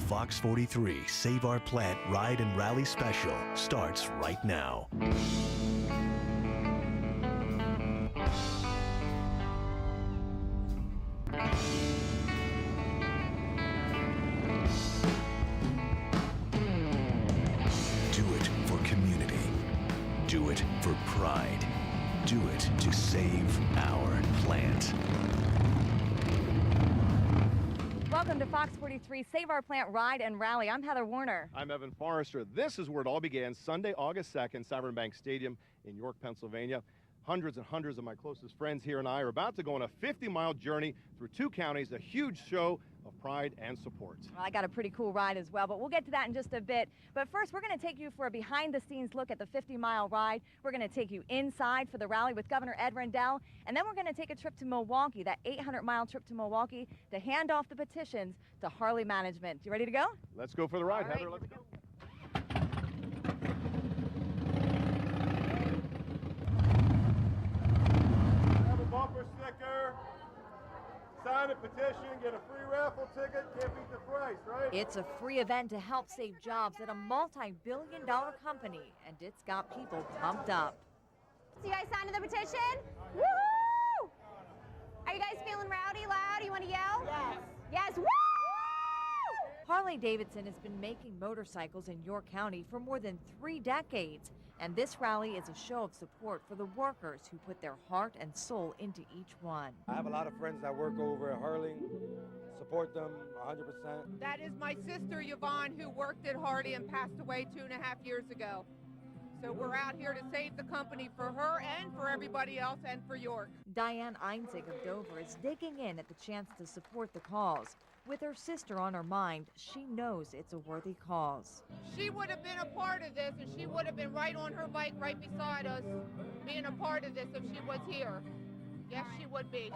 Fox 43 Save Our Plant Ride and Rally Special starts right now. Do it for community. Do it for pride. Do it to save our plant. Welcome to Fox 43 Save Our Plant Ride and Rally. I'm Heather Warner. I'm Evan Forrester. This is where it all began, Sunday, August 2nd, Sovereign Bank Stadium in York, Pennsylvania. Hundreds and hundreds of my closest friends here and I are about to go on a 50-mile journey through 2 counties, a huge show of pride and support. Well, I got a pretty cool ride as well, but we'll get to that in just a bit. But first, we're going to take you for a behind-the-scenes look at the 50-mile ride. We're going to take you inside for the rally with Governor Ed Rendell, and then we're going to take a trip to Milwaukee, that 800-mile trip to Milwaukee, to hand off the petitions to Harley management. You ready to go? Let's go for the ride, All right, Heather. Let's go. Have a bumper sticker, sign a petition, get a free raffle ticket, can't beat the price, right? It's a free event to help save jobs at a multi-billion-dollar company, and it's got people pumped up. So you guys signed the petition? Woohoo! Are you guys feeling rowdy, loud? You want to yell? Yes. Yes, woo! Harley-Davidson has been making motorcycles in York County for more than 3 decades, and this rally is a show of support for the workers who put their heart and soul into each one. I have a lot of friends that work over at Harley, support them 100%. That is my sister Yvonne, who worked at Harley and passed away 2.5 years ago. So we're out here to save the company for her and for everybody else and for York. Diane Einzig of Dover is digging in at the chance to support the cause. With her sister on her mind, she knows it's a worthy cause. She would have been a part of this, and she would have been right on her bike right beside us, being a part of this if she was here. Yes, she would be.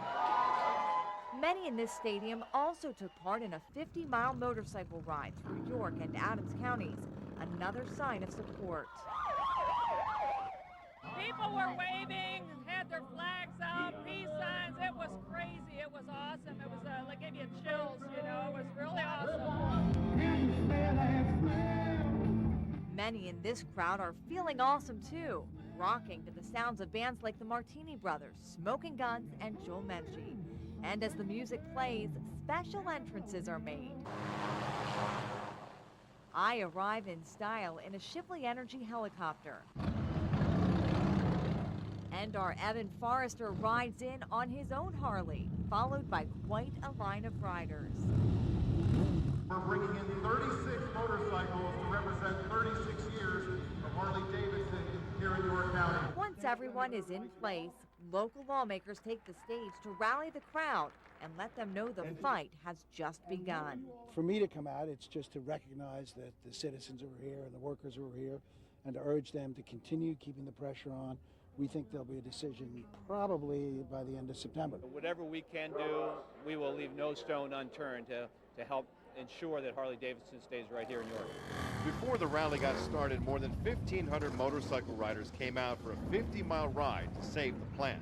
Many in this stadium also took part in a 50-mile motorcycle ride through York and Adams counties, another sign of support. People were waving, had their flags up, peace signs. It was crazy. It was awesome. It was like gave you chills, you know. It was really awesome. Many in this crowd are feeling awesome too, rocking to the sounds of bands like the Martini Brothers, Smoking Guns, and Joel Menchie. And as the music plays, special entrances are made. I arrive in style in a Shipley Energy helicopter. And our Evan Forrester rides in on his own Harley, followed by quite a line of riders. We're bringing in 36 motorcycles to represent 36 years of Harley-Davidson here in York County. Once everyone is in place, local lawmakers take the stage to rally the crowd and let them know the fight has just begun. For me to come out, it's just to recognize that the citizens who are here and the workers who are here, and to urge them to continue keeping the pressure on. We think there'll be a decision probably by the end of September. Whatever we can do, we will leave no stone unturned to help ensure that Harley-Davidson stays right here in York. Before the rally got started, more than 1,500 motorcycle riders came out for a 50-mile ride to save the plant.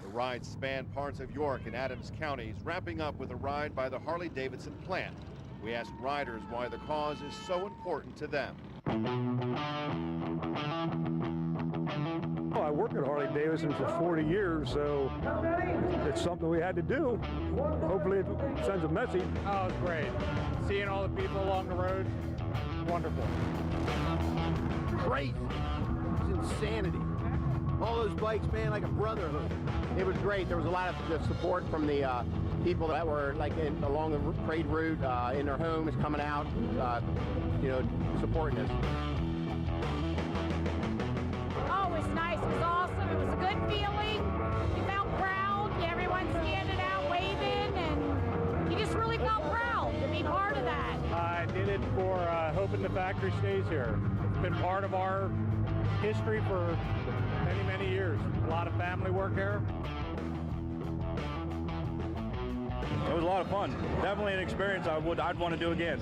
The ride spanned parts of York and Adams counties, wrapping up with a ride by the Harley-Davidson plant. We asked riders why the cause is so important to them. Well, I worked at Harley-Davidson for 40 years, so it's something we had to do. Hopefully it sends a message. Oh, it's great. Seeing all the people along the road, wonderful. Crazy. It's insanity. All those bikes, man, like a brotherhood. It was great. There was a lot of support from the people that were like along the trade route, in their homes, coming out, supporting us. Oh, it was nice. It was awesome. It was a good feeling. You felt proud. Everyone's standing out, waving, and you just really felt proud to be part of that. I did it for hoping the factory stays here. It's been part of our history for many, many years. A lot of family work here. It was a lot of fun. Definitely an experience I'd want to do again.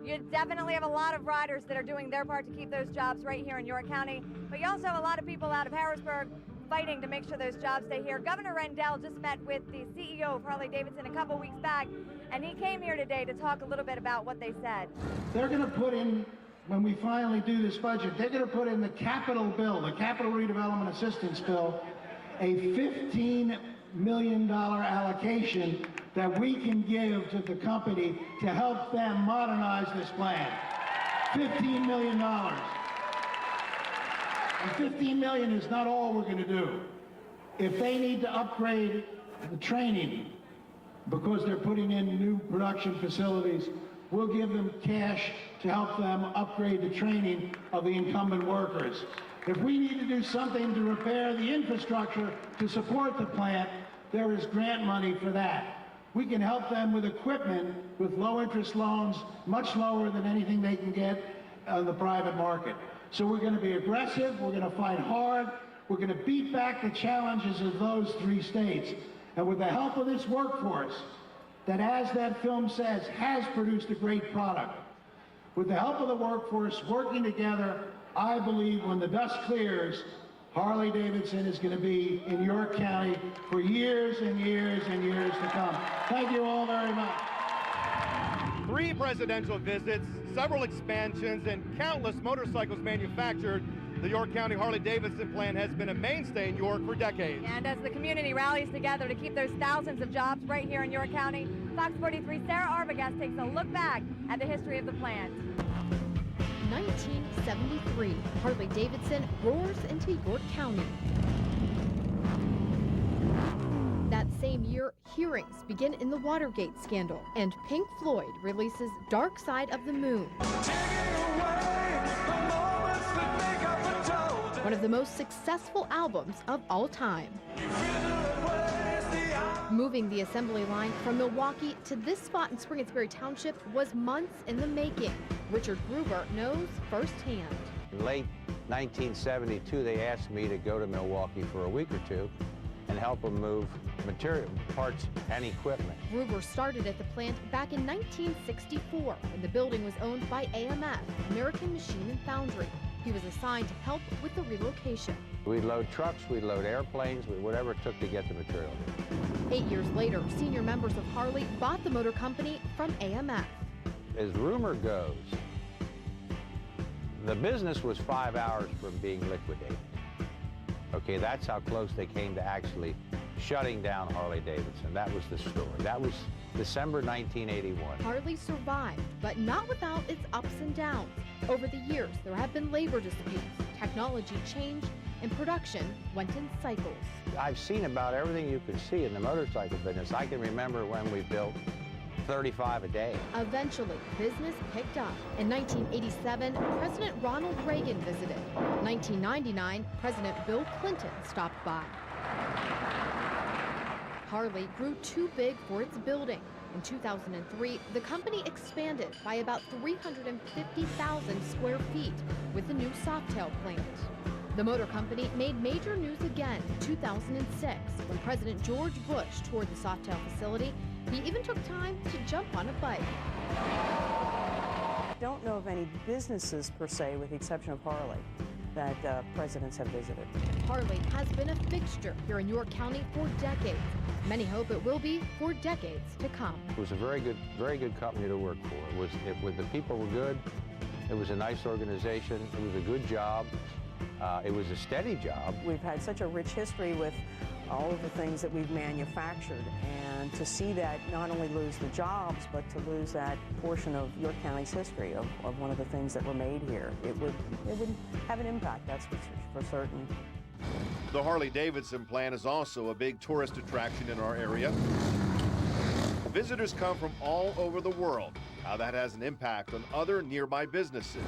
You definitely have a lot of riders that are doing their part to keep those jobs right here in York County, but you also have a lot of people out of Harrisburg, fighting to make sure those jobs stay here. Governor Rendell just met with the CEO of Harley-Davidson a couple weeks back, and he came here today to talk a little bit about what they said. They're going to put in, when we finally do this budget, they're going to put in the capital bill, the capital redevelopment assistance bill, a $15 million allocation that we can give to the company to help them modernize this plant. $15 million. And $15 million is not all we're going to do. If they need to upgrade the training because they're putting in new production facilities, we'll give them cash to help them upgrade the training of the incumbent workers. If we need to do something to repair the infrastructure to support the plant, there is grant money for that. We can help them with equipment with low interest loans, much lower than anything they can get on the private market. So we're going to be aggressive, we're going to fight hard, we're going to beat back the challenges of those 3 states. And with the help of this workforce, that, as that film says, has produced a great product. With the help of the workforce working together, I believe when the dust clears, Harley-Davidson is going to be in York County for years and years and years to come. Thank you all very much. 3 presidential visits, several expansions, and countless motorcycles manufactured, the York County Harley-Davidson plant has been a mainstay in York for decades. And as the community rallies together to keep those thousands of jobs right here in York County, Fox 43 Sarah Arbogast takes a look back at the history of the plant. 1973, Harley-Davidson roars into York County. That same year, hearings begin in the Watergate scandal, and Pink Floyd releases Dark Side of the Moon. One of the most successful albums of all time. Moving the assembly line from Milwaukee to this spot in Springettsbury Township was months in the making. Richard Gruber knows firsthand. In late 1972, they asked me to go to Milwaukee for a week or 2 and help them move material, parts, and equipment. Gruber started at the plant back in 1964 when the building was owned by AMF, American Machine and Foundry. He was assigned to help with the relocation. We'd load trucks, we'd load airplanes, whatever it took to get the material here. 8 years later, senior members of Harley bought the motor company from AMF. As rumor goes, the business was 5 hours from being liquidated. Okay, that's how close they came to actually shutting down Harley-Davidson. That was the story. That was December 1981. Harley survived, but not without its ups and downs. Over the years, there have been labor disputes, technology changed, and production went in cycles. I've seen about everything you could see in the motorcycle business. I can remember when we built 35 a day. Eventually, business picked up. In 1987, President Ronald Reagan visited. 1999, President Bill Clinton stopped by. Harley grew too big for its building. In 2003, the company expanded by about 350,000 square feet with the new Softail plant. The motor company made major news again in 2006 when President George Bush toured the Softail facility. He even took time to jump on a bike. I don't know of any businesses per se, with the exception of Harley, that presidents have visited. Harley has been a fixture here in York County for decades. Many hope it will be for decades to come. It was a very good company to work for. The people were good. It was a nice organization. It was a good job. It was a steady job. We've had such a rich history with all of the things that we've manufactured, and to see that not only lose the jobs, but to lose that portion of York County's history of one of the things that were made here, it would have an impact, that's for certain. The Harley-Davidson plant is also a big tourist attraction in our area. Visitors come from all over the world. How that has an impact on other nearby businesses.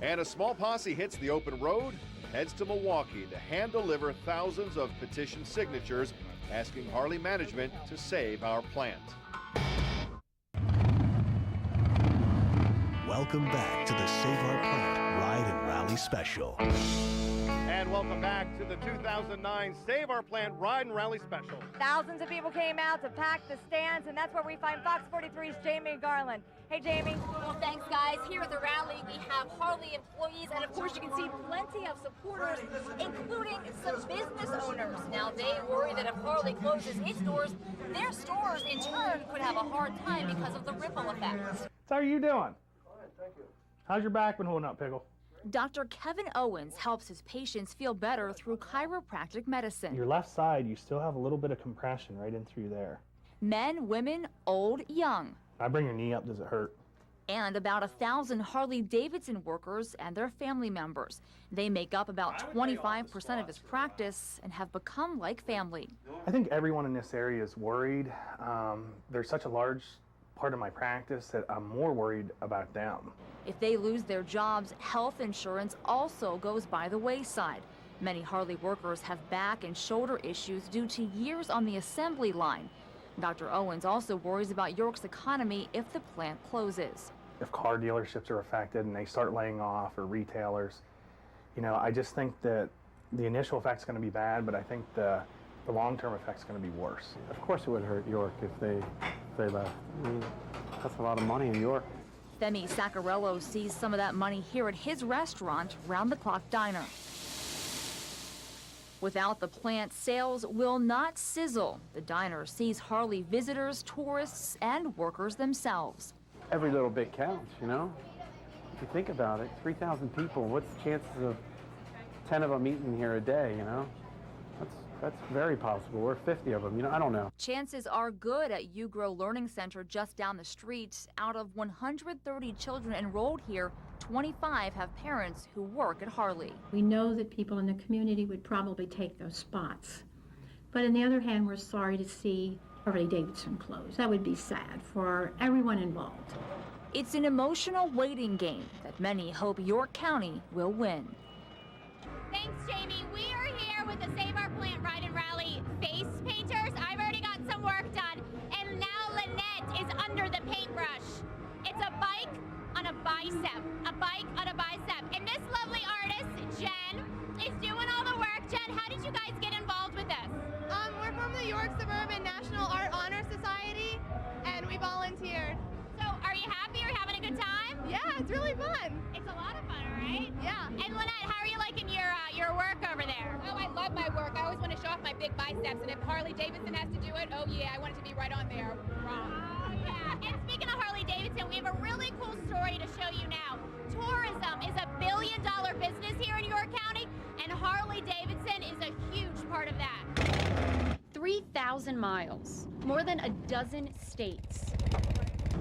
And a small posse hits the open road, heads to Milwaukee to hand-deliver thousands of petition signatures asking Harley management to save our plant. Welcome back to the Save Our Plant Ride and Rally Special. And welcome back to the 2009 Save Our Plant Ride and Rally Special. Thousands of people came out to pack the stands, and that's where we find Fox 43's Jamie Garland. Hey, Jamie. Well, thanks, guys. Here at the rally, we have Harley employees, and of course, you can see plenty of supporters, including some business owners. Now, they worry that if Harley closes its doors, their stores, in turn, could have a hard time because of the ripple effect. So how are you doing? How's your back been holding up, Pickle? Dr. Kevin Owens helps his patients feel better through chiropractic medicine. Your left side, you still have a little bit of compression right in through there. Men, women, old, young. I bring your knee up, does it hurt? And about 1,000 Harley-Davidson workers and their family members. They make up about 25% of his practice and have become like family. I think everyone in this area is worried. There's such a large part of my practice that I'm more worried about them. If they lose their jobs, health insurance also goes by the wayside. Many Harley workers have back and shoulder issues due to years on the assembly line. Dr. Owens also worries about York's economy if the plant closes. If car dealerships are affected and they start laying off, or retailers, you know, I just think that the initial effect's going to be bad, but I think the long-term effect's going to be worse. Of course it would hurt York if they left. I mean, that's a lot of money in York. Femi Saccarello sees some of that money here at his restaurant, Round the Clock Diner. Without the plant, sales will not sizzle. The diner sees Harley visitors, tourists, and workers themselves. Every little bit counts, you know? If you think about it, 3,000 people, what's the chances of 10 of them eating here a day, you know? That's very possible. We're 50 of them, you know, I don't know. Chances are good at UGRO Learning Center just down the street. Out of 130 children enrolled here, 25 have parents who work at Harley. We know that people in the community would probably take those spots. But on the other hand, we're sorry to see Harley-Davidson close. That would be sad for everyone involved. It's an emotional waiting game that many hope York County will win. Thanks, Jamie. We are here with the Save Our Plant Ride and Rally face painters. I've already got some work done, and now Lynette is under the paintbrush. It's a bike on a bicep, and this lovely artist, Jen, is doing all the work. Jen, how did you guys get involved with this? We're from the York Suburban National Art Honor Society, and we volunteered. So, are you happy? Are you having a good time? Yeah, it's really fun. It's a lot of fun, right? Yeah. And Lynette, how are you liking your work over there? Oh, I love my work. I always want to show off my big biceps, and if Harley-Davidson has to do it, oh yeah, I want it to be right on there. Wrong. Oh, yeah. And speaking of Harley-Davidson, we have a really cool story to show you now. Tourism is $1 billion business here in York County, and Harley-Davidson is a huge part of that. 3,000 miles, more than a dozen states.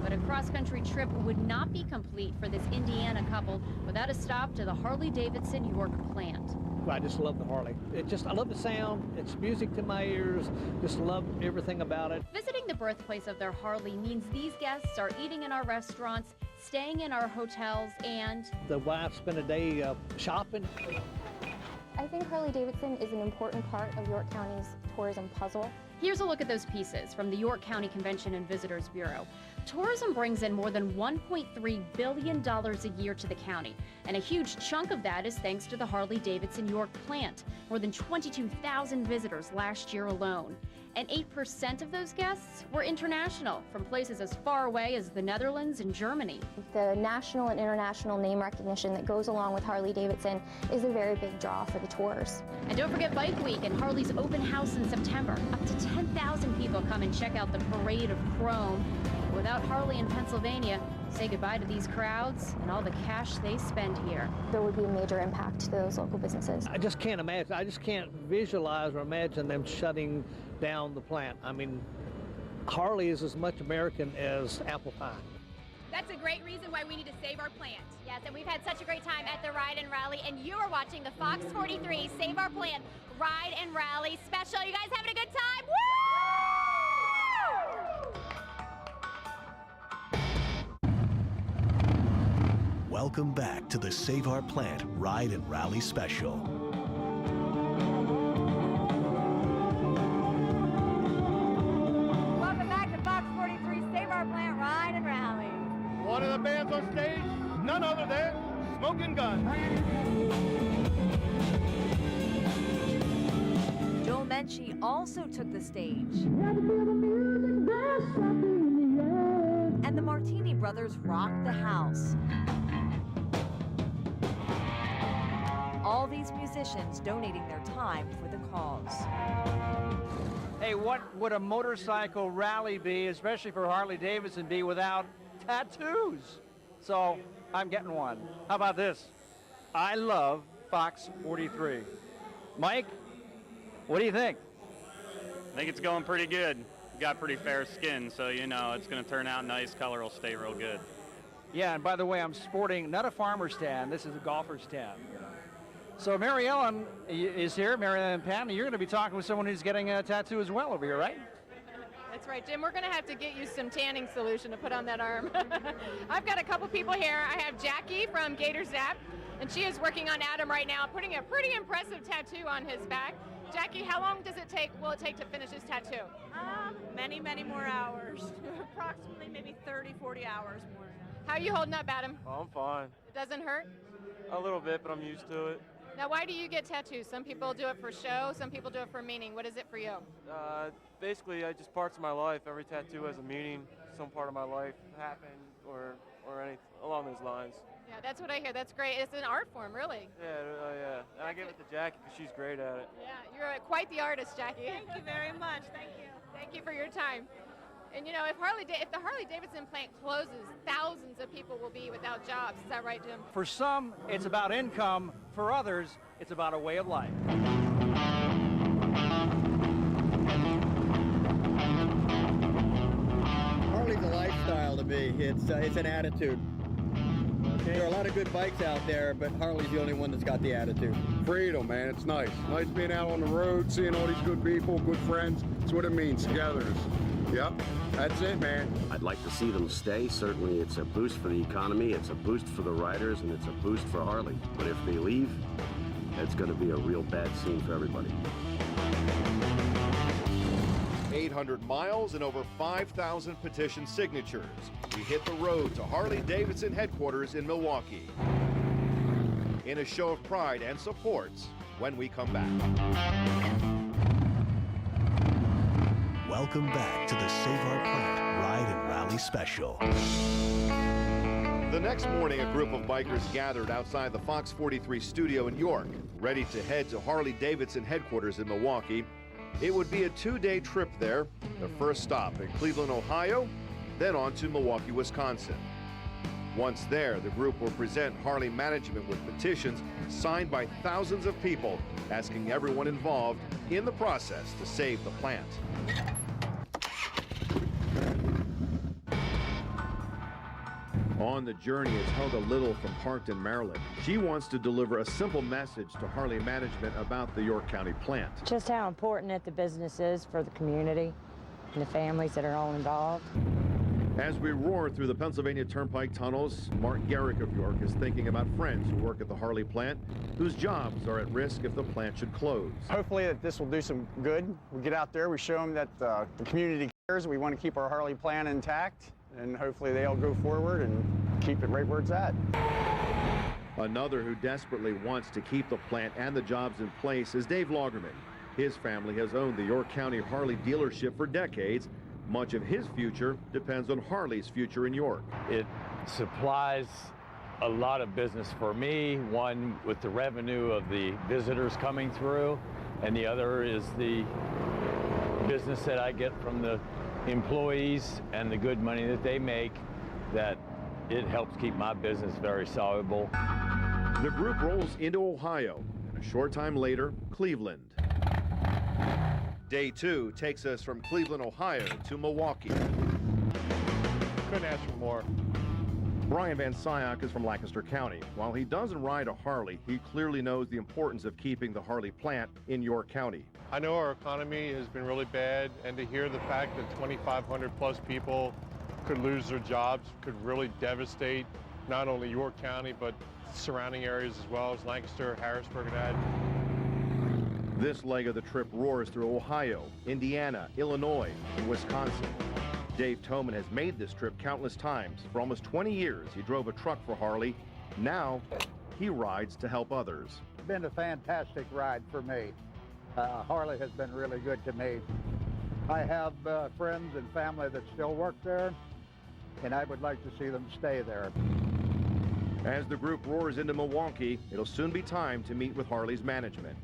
But a cross-country trip would not be complete for this Indiana couple without a stop to the Harley-Davidson York plant. I just love the Harley. I love the sound. It's music to my ears. Just love everything about it. Visiting the birthplace of their Harley means these guests are eating in our restaurants, staying in our hotels, and The wife spent a day shopping. I think Harley-Davidson is an important part of York County's tourism puzzle. Here's a look at those pieces from the York County Convention and Visitors Bureau. Tourism brings in more than $1.3 billion a year to the county, and a huge chunk of that is thanks to the Harley-Davidson York plant. More than 22,000 visitors last year alone. And 8% of those guests were international, from places as far away as the Netherlands and Germany. The national and international name recognition that goes along with Harley-Davidson is a very big draw for the tours. And don't forget Bike Week and Harley's open house in September. Up to 10,000 people come and check out the Parade of Chrome. Without Harley in Pennsylvania, say goodbye to these crowds and all the cash they spend here. There would be a major impact to those local businesses. I just can't imagine. I just can't visualize or imagine them shutting down the plant. I mean, Harley is as much American as apple pie. That's a great reason why we need to save our plant. Yes, and we've had such a great time at the Ride and Rally, and you are watching the Fox 43 Save Our Plant Ride and Rally special. You guys having a good time? Woo! Welcome back to the Save Our Plant Ride and Rally Special. Welcome back to Fox 43 Save Our Plant Ride and Rally. One of the bands on stage, none other than Smoking Gun. said she also took the stage. And the Martini Brothers rocked the house. All these musicians donating their time for the cause. Hey, what would a motorcycle rally be, especially for Harley-Davidson, be without tattoos? So I'm getting one. How about this? I love Fox 43. Mike, what do you think? I think it's going pretty good. Got pretty fair skin, so you know it's going to turn out nice. Color will stay real good. Yeah, and by the way, I'm sporting not a farmer's tan. This is a golfer's tan. So Mary Ellen is here, Mary Ellen Patton. You're going to be talking with someone who's getting a tattoo as well over here, right? That's right, Jim. We're going to have to get you some tanning solution to put on that arm. I've got a couple people here. I have Jackie from Gator Zap, and she is working on Adam right now, putting a pretty impressive tattoo on his back. Jackie, how long will it take to finish his tattoo? Many, many more hours. Approximately maybe 30, 40 hours more. How are you holding up, Adam? Oh, I'm fine. It doesn't hurt? A little bit, but I'm used to it. Now, why do you get tattoos? Some people do it for show, some people do it for meaning. What is it for you? Basically, just parts of my life. Every tattoo has a meaning. Some part of my life happened or anything along those lines. Yeah, that's what I hear. That's great. It's an art form, really. Yeah. And I gave it to Jackie because she's great at it. Yeah, you're quite the artist, Jackie. Thank you very much. Thank you. Thank you for your time. And you know, if the Harley-Davidson plant closes, thousands of people will be without jobs. Is that right, Jim? For some, it's about income. For others, it's about a way of life. Harley's a lifestyle to me. It's an attitude. There are a lot of good bikes out there, but Harley's the only one that's got the attitude. Freedom, man. It's nice. Nice being out on the road, seeing all these good people, good friends. That's what it means, togetherness. Yep, that's it, man. I'd like to see them stay. Certainly it's a boost for the economy, it's a boost for the riders, and it's a boost for Harley. But if they leave, it's going to be a real bad scene for everybody. 800 miles and over 5,000 petition signatures. We hit the road to Harley-Davidson headquarters in Milwaukee in a show of pride and support when we come back. Welcome back to the Save Our Plant Ride and Rally Special. The next morning, a group of bikers gathered outside the Fox 43 studio in York, ready to head to Harley-Davidson headquarters in Milwaukee. It would be a 2-day trip there, the first stop in Cleveland, Ohio, then on to Milwaukee, Wisconsin. Once there, the group will present Harley management with petitions signed by thousands of people, asking everyone involved in the process to save the plant. On the journey is Helga Little from Parkton, Maryland. She wants to deliver a simple message to Harley management about the York County plant. Just how important that the business is for the community and the families that are all involved. As we roar through the Pennsylvania Turnpike tunnels, Mark Garrick of York is thinking about friends who work at the Harley plant, whose jobs are at risk if the plant should close. Hopefully that this will do some good. We get out there, we show them that the community cares, we want to keep our Harley plant intact, and hopefully they'll go forward and keep it right where it's at. Another who desperately wants to keep the plant and the jobs in place is Dave Lagerman. His family has owned the York County Harley dealership for decades. Much of his future depends on Harley's future in York. It supplies a lot of business for me, one with the revenue of the visitors coming through, and the other is the business that I get from the employees and the good money that they make, that it helps keep my business very solvable. The group rolls into Ohio, and a short time later, Cleveland. Day 2 takes us from Cleveland, Ohio to Milwaukee. Couldn't ask for more. Brian Van Syock is from Lancaster County. While he doesn't ride a Harley, he clearly knows the importance of keeping the Harley plant in York County. I know our economy has been really bad, and to hear the fact that 2,500 plus people could lose their jobs could really devastate not only York County, but surrounding areas as well as Lancaster, Harrisburg, and that. This leg of the trip roars through Ohio, Indiana, Illinois, and Wisconsin. Dave Toman has made this trip countless times. For almost 20 years, he drove a truck for Harley. Now, he rides to help others. It's been a fantastic ride for me. Harley has been really good to me. I have friends and family that still work there, and I would like to see them stay there. As the group roars into Milwaukee, it'll soon be time to meet with Harley's management.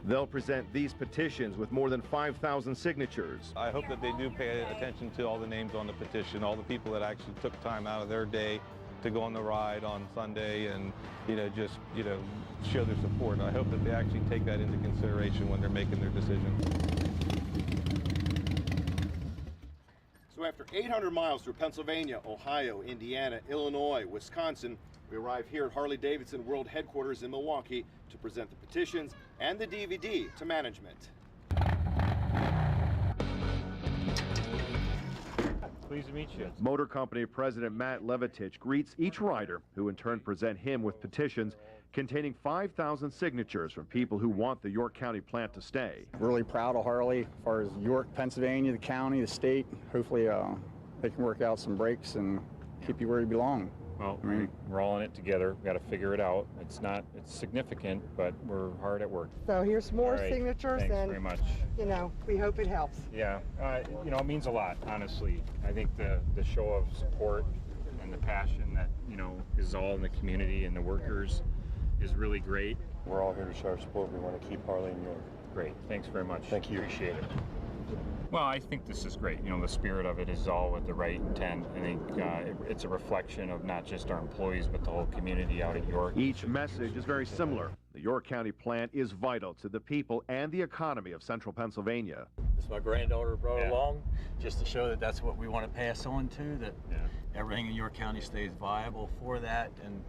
They'll present these petitions with more than 5,000 signatures. I hope that they do pay attention to all the names on the petition, all the people that actually took time out of their day to go on the ride on Sunday and, just, show their support. I hope that they actually take that into consideration when they're making their decision. So after 800 miles through Pennsylvania, Ohio, Indiana, Illinois, Wisconsin, we arrive here at Harley-Davidson World Headquarters in Milwaukee to present the petitions and the DVD to management. Pleased to meet you. Motor Company President Matt Levitich greets each rider, who in turn present him with petitions containing 5,000 signatures from people who want the York County plant to stay. Really proud of Harley as far as York, Pennsylvania, the county, the state. Hopefully they can work out some breaks and keep you where you belong. Well, we're all in it together. We've got to figure it out. It's significant, but we're hard at work. So here's some more All right. signatures, Thanks and very much. We hope it helps. Yeah, it means a lot, honestly. I think the show of support and the passion that is all in the community and the workers is really great. We're all here to show our support. We want to keep Harley in York. Great. Thanks very much. Thank you. Appreciate it. Well, I think this is great. The spirit of it is all with the right intent. I think it's a reflection of not just our employees, but the whole community out at York. Each message is very similar. The York County plant is vital to the people and the economy of central Pennsylvania. This my granddaughter brought along just to show that that's what we want to pass on to, that everything in York County stays viable for that and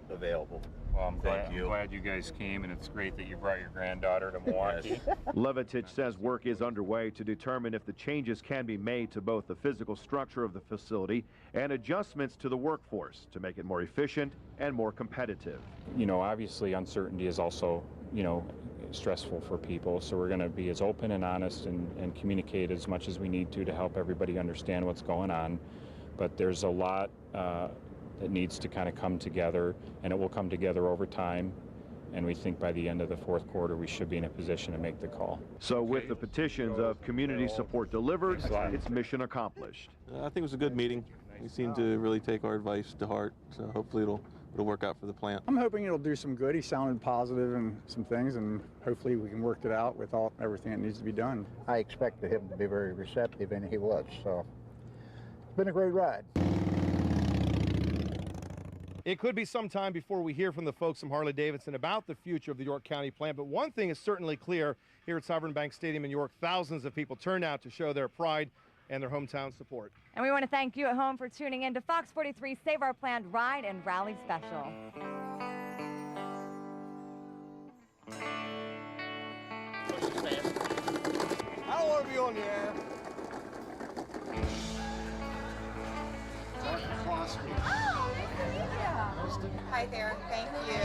available. Well, I'm glad you guys came, and it's great that you brought your granddaughter to Milwaukee. Levitich says work is underway to determine if the changes can be made to both the physical structure of the facility and adjustments to the workforce to make it more efficient and more competitive. Obviously uncertainty is also, stressful for people, so we're going to be as open and honest and communicate as much as we need to help everybody understand what's going on. But there's a lot that needs to kind of come together, and it will come together over time, and we think by the end of the fourth quarter we should be in a position to make the call. So with the petitions of community support delivered, it's mission accomplished. I think it was a good meeting. We seem to really take our advice to heart, so hopefully it'll work out for the plant. I'm hoping it'll do some good. He sounded positive in some things, and hopefully we can work it out with everything that needs to be done. I expected him to be very receptive, and he was, so it's been a great ride. It could be some time before we hear from the folks from Harley-Davidson about the future of the York County plant, but one thing is certainly clear here at Sovereign Bank Stadium in York. Thousands of people turned out to show their pride and their hometown support. And we want to thank you at home for tuning in to Fox 43 Save Our Plant Ride and Rally Special. I don't want to be on the air. Hi there, thank you.